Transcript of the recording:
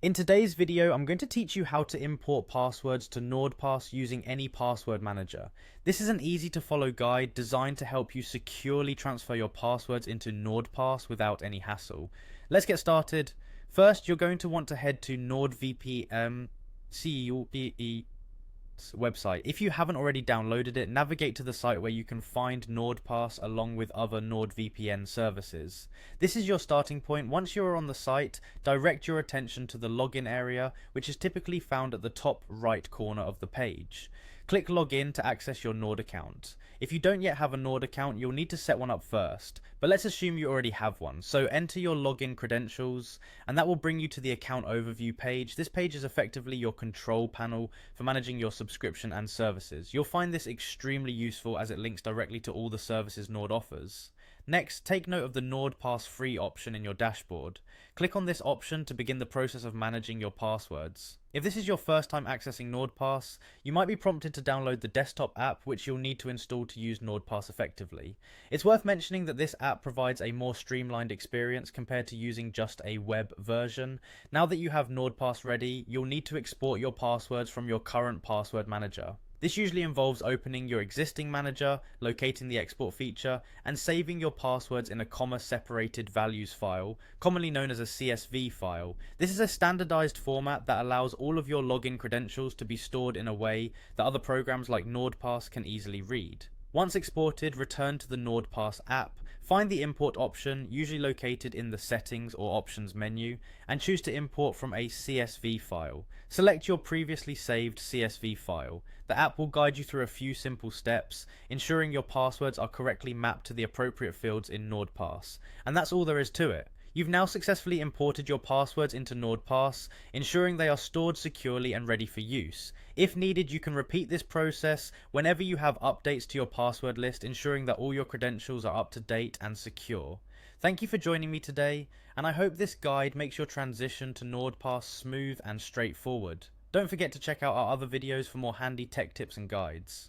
In today's video, I'm going to teach you how to import passwords to Nordpass using any password manager. This is an easy to follow guide designed to help you securely transfer your passwords into Nordpass without any hassle. Let's get started. First, you're going to want to head to NordVPN website. If you haven't already downloaded it, navigate to the site where you can find Nordpass along with other NordVPN services. This is your starting point. Once you're on the site, direct your attention to the login area, which is typically found at the top right corner of the page. Click login to access your Nord account. If you don't yet have a Nord account, you'll need to set one up first, but let's assume you already have one. So enter your login credentials, and that will bring you to the account overview page. This page is effectively your control panel for managing your subscription and services. You'll find this extremely useful as it links directly to all the services Nord offers. Next, take note of the Nordpass free option in your dashboard. Click on this option to begin the process of managing your passwords. If this is your first time accessing Nordpass, you might be prompted to download the desktop app, which you'll need to install to use Nordpass effectively. It's worth mentioning that this app provides a more streamlined experience compared to using just a web version. Now that you have Nordpass ready, you'll need to export your passwords from your current password manager. This usually involves opening your existing manager, locating the export feature, and saving your passwords in a comma-separated values file, commonly known as a CSV file. This is a standardized format that allows all of your login credentials to be stored in a way that other programs like Nordpass can easily read. Once exported, return to the Nordpass app, find the import option, usually located in the settings or options menu, and choose to import from a CSV file. Select your previously saved CSV file. The app will guide you through a few simple steps, ensuring your passwords are correctly mapped to the appropriate fields in Nordpass. And that's all there is to it. You've now successfully imported your passwords into Nordpass, ensuring they are stored securely and ready for use. If needed, you can repeat this process whenever you have updates to your password list, ensuring that all your credentials are up to date and secure. Thank you for joining me today, and I hope this guide makes your transition to Nordpass smooth and straightforward. Don't forget to check out our other videos for more handy tech tips and guides.